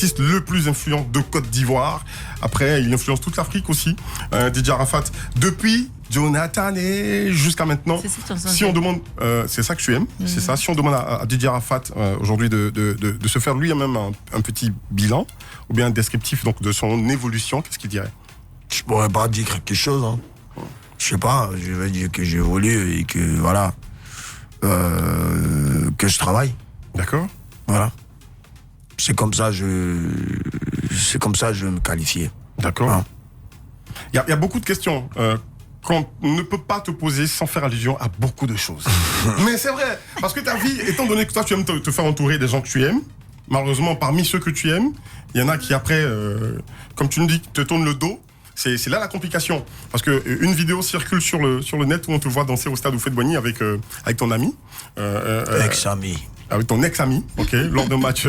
l'artiste le plus influent de Côte d'Ivoire. Après, il influence toute l'Afrique aussi. DJ Arafat, depuis Jonathan et jusqu'à maintenant. Si on demande, c'est ça que tu aimes, c'est ça. Si on demande à DJ Arafat aujourd'hui de se faire lui-même un petit bilan ou bien un descriptif donc de son évolution, qu'est-ce qu'il dirait? Je pourrais pas dire quelque chose. Hein. Je sais pas. Je vais dire que j'évolue et que voilà, que je travaille. D'accord. Voilà. C'est comme ça je vais me qualifier. D'accord. Hein. Il y a beaucoup de questions qu'on ne peut pas te poser sans faire allusion à beaucoup de choses. Mais c'est vrai, parce que ta vie, étant donné que toi tu aimes te faire entourer des gens que tu aimes, malheureusement parmi ceux que tu aimes, il y en a qui après, comme tu nous dis, te tournent le dos. C'est là la complication. Parce qu'une vidéo circule sur le net où on te voit danser au stade Houphouët-Boigny avec ton ami. Ex-ami. Avec ton ex-ami, ok, lors d'un match.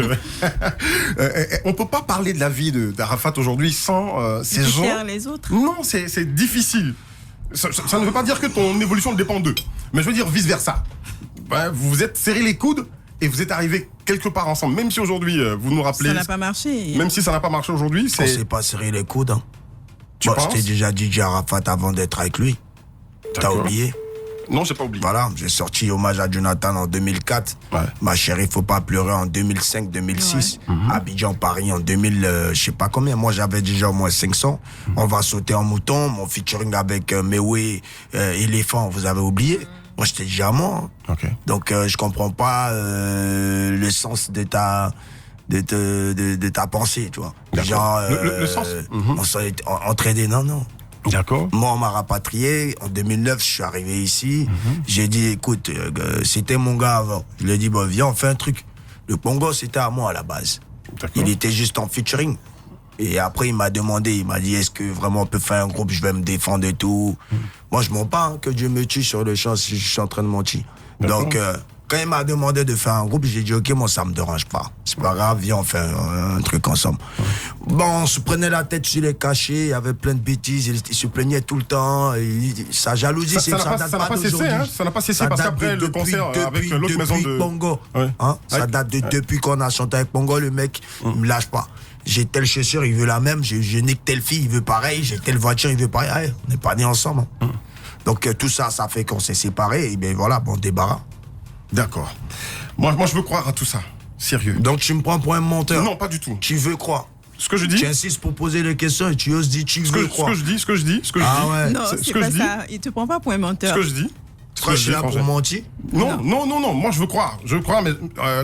On peut pas parler de la vie d'Arafat aujourd'hui sans ces gens. Les autres. Non, c'est difficile. Ça ne veut pas dire que ton évolution dépend d'eux. Mais je veux dire vice-versa. Ouais, vous vous êtes serré les coudes et vous êtes arrivés quelque part ensemble. Même si aujourd'hui, vous nous rappelez... Ça n'a pas marché. Même si ça n'a pas marché aujourd'hui, c'est... On s'est pas serré les coudes. Hein. Tu penses? Je t'ai déjà dit DJ Arafat avant d'être avec lui. T'as oublié? Non, j'ai pas oublié. Voilà, j'ai sorti Hommage à Jonathan en 2004. Ouais. Ma chérie, faut pas pleurer en 2005-2006. Ouais. Abidjan, Paris en 2000, je sais pas combien. Moi, j'avais déjà au moins 500. On va sauter en mouton. Mon featuring avec Mewe, Éléphant, vous avez oublié? Moi, j'étais déjà mort. Hein. Okay. Donc, je comprends pas le sens de ta pensée, tu vois. Genre, le sens on s'est entraîné, non. D'accord. Moi, on m'a rapatrié. En 2009, je suis arrivé ici. J'ai dit, écoute, c'était mon gars avant. Je lui ai dit, bon, viens, on fait un truc. Le Congo, c'était à moi à la base. Il était juste en featuring. Et après, il m'a demandé, il m'a dit, est-ce que vraiment on peut faire un groupe, je vais me défendre et tout. Moi, je mens pas, hein, que Dieu me tue sur le champ si je suis en train de mentir. Donc, quand il m'a demandé de faire un groupe, j'ai dit, ok, moi, ça me dérange pas. C'est pas grave, viens, on fait un truc ensemble. Bon, on se prenait la tête sur les cachets, il y avait plein de bêtises, il se plaignait tout le temps. Sa jalousie, ça n'a pas cessé, hein. Ça n'a pas cessé parce qu'après le concert avec l'autre maison de... Bongo. Ouais. Hein? Ça date depuis qu'on a chanté avec Bongo, le mec, il me lâche pas. J'ai telle chaussure, il veut la même. J'ai nique telle fille, il veut pareil. J'ai telle voiture, il veut pareil. Ouais, on n'est pas nés ensemble. Hein. Donc tout ça, ça fait qu'on s'est séparés. Et bien voilà, bon débarras. D'accord. Moi, je veux croire à tout ça. Sérieux. Donc tu me prends pour un menteur? Non, pas du tout. Tu veux croire? Ce que je dis. Tu insistes pour poser les questions et tu oses dire tu veux croire. Ce que je dis. Ouais. Non, c'est pas ça. Il te prend pas pour un menteur. Ce que je dis. Toi, je suis là pour mentir? Non. Moi, je veux croire. Je veux croire, mais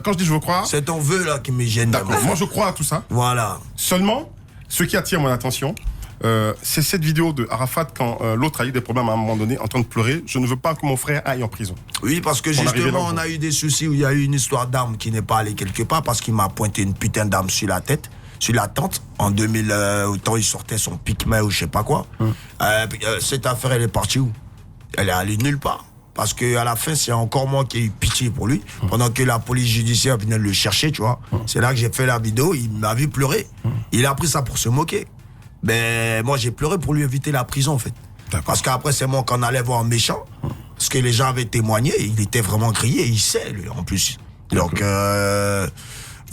quand je dis je veux croire... C'est ton vœu, là, qui me gêne. D'accord. Moi, je crois à tout ça. Voilà. Seulement, ce qui attire mon attention, c'est cette vidéo de Arafat quand l'autre a eu des problèmes à un moment donné, en train de pleurer. Je ne veux pas que mon frère aille en prison. Oui, parce que justement, on a eu des soucis où il y a eu une histoire d'arme qui n'est pas allée quelque part parce qu'il m'a pointé une putain d'arme sur la tête. Sur la tente, en 2000, autant il sortait son pique-main ou je sais pas quoi. Cette affaire, elle est partie où? Elle est allée nulle part. Parce qu'à la fin, c'est encore moi qui ai eu pitié pour lui. Pendant que la police judiciaire venait le chercher, tu vois. C'est là que j'ai fait la vidéo, il m'a vu pleurer. Il a pris ça pour se moquer. Mais moi, j'ai pleuré pour lui éviter la prison, en fait. Parce qu'après, c'est moi qu'on allait voir méchant. Parce que les gens avaient témoigné, il était vraiment grillé, il sait, lui, en plus. Donc,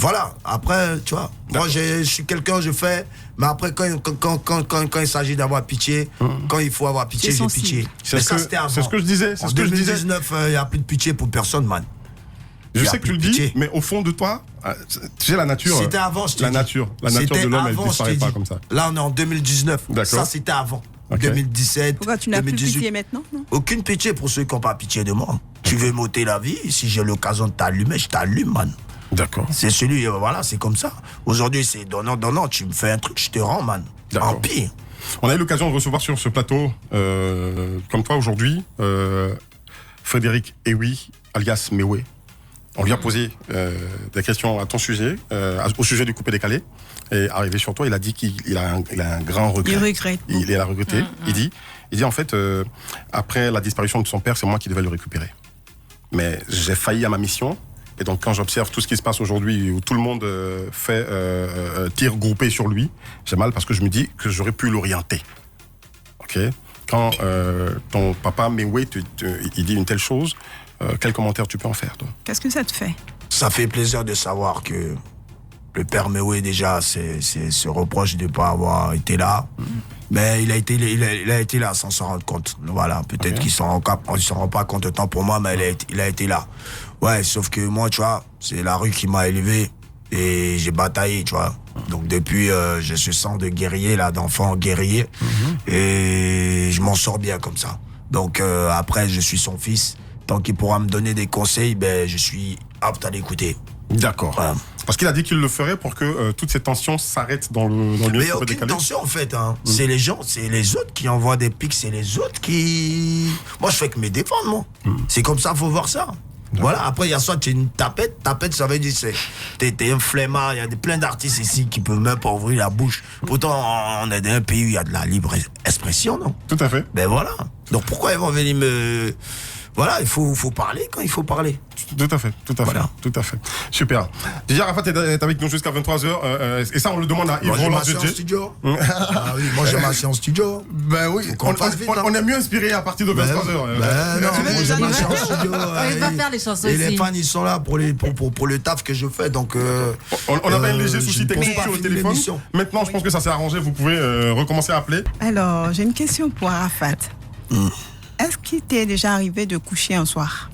voilà. Après, tu vois, moi, je suis quelqu'un, je fais... Mais après, quand il s'agit d'avoir pitié, quand il faut avoir pitié, j'ai pitié. C'est ce que je disais. En 2019, il n'y a plus de pitié pour personne, man. Je sais que tu le dis, mais au fond de toi, tu sais, la nature... C'était avant, je te dis. La nature de l'homme, elle ne disparaît pas comme ça. Là, on est en 2019. Ça, c'était avant. Okay. 2017, pourquoi tu n'as plus pitié maintenant, non? Aucune pitié pour ceux qui n'ont pas pitié de moi. Tu veux m'ôter la vie, si j'ai l'occasion de t'allumer, je t'allume, man. D'accord. C'est celui, voilà, c'est comme ça. Aujourd'hui, c'est donnant, tu me fais un truc, je te rends, man. En pire. On a eu l'occasion de recevoir sur ce plateau, comme toi aujourd'hui, Frédéric Ewi, alias Mewe. On lui a posé des questions à ton sujet, au sujet du coupé-décalé. Et arrivé sur toi, il a dit qu'il a un grand regret. Il regrette. Il a regretté. Il dit en fait, après la disparition de son père, c'est moi qui devais le récupérer. Mais j'ai failli à ma mission. Et donc, quand j'observe tout ce qui se passe aujourd'hui, où tout le monde fait tir groupé sur lui, j'ai mal parce que je me dis que j'aurais pu l'orienter. Ok. Quand ton papa Mewe, il dit une telle chose, quel commentaire tu peux en faire, toi? Qu'est-ce que ça te fait? Ça fait plaisir de savoir que Le père Mewé, déjà, se reproche de ne pas avoir été là. Mais il a été là sans s'en rendre compte. Voilà, peut-être qu'il ne s'en rend pas compte autant pour moi, mais il a été là. Ouais, sauf que moi, tu vois, c'est la rue qui m'a élevé et j'ai bataillé, tu vois. Donc depuis, j'ai ce sang de guerrier, là, d'enfant guerrier. Et je m'en sors bien comme ça. Donc après, je suis son fils. Tant qu'il pourra me donner des conseils, ben, je suis apte à l'écouter. D'accord. Voilà. Parce qu'il a dit qu'il le ferait pour que toutes ces tensions s'arrêtent dans le lieu. Mais il n'y a aucune tension en fait. Hein. C'est les gens, c'est les autres qui envoient des pics, c'est les autres qui... Moi je fais que me défendre, moi. C'est comme ça, faut voir ça. Voilà, après il y a soit tu es une tapette, ça veut dire t'es un flemmard, il y a plein d'artistes ici qui peuvent même pas ouvrir la bouche. Pourtant on est dans un pays où il y a de la libre expression, non? Tout à fait. Ben voilà. Donc pourquoi ils vont venir me... Voilà, il faut parler quand il faut parler. Tout à fait. Voilà. Tout à fait. Super. DJ Arafat est avec nous jusqu'à 23h. Et ça, on le demande à Yves Roland en studio. Ah oui, moi j'ai marché en studio. Ben oui, on est mieux inspiré à partir de 23h. Ben non, moi j'ai marché en studio. Il va faire les chansons et aussi. les fans, ils sont là pour le taf que je fais. Donc, on avait un léger souci technique sur le téléphone. Maintenant, je pense que ça s'est arrangé. Vous pouvez recommencer à appeler. Alors, j'ai une question pour Arafat. Est-ce qu'il t'est déjà arrivé de coucher un soir?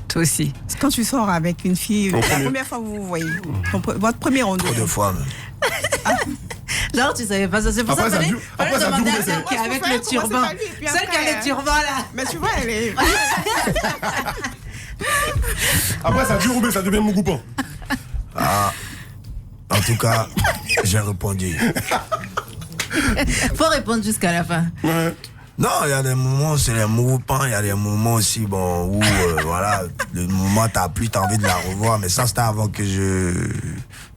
Toi aussi. Quand tu sors avec une fille, la première fois que vous vous voyez, votre premier rendez-vous. trop de fois, même. Genre, tu savais pas ça. C'est pour ça que Après, fallait ça demander dure, à celle qui est avec Moi, le je turban. commençais par lui, puis Celle qui après, a le turban, là. Mais tu vois, elle est... Après, ça dure ou bien ça devient mon coupon. En tout cas, j'ai répondu. Faut répondre jusqu'à la fin. Ouais. Non, il y a des moments, c'est les mouvements, il y a des moments aussi, bon, où, voilà, le moment t'as plu, t'as envie de la revoir, mais ça, c'était avant que je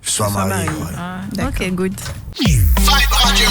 sois marié. Ouais. Ok, good. Vibe Radio.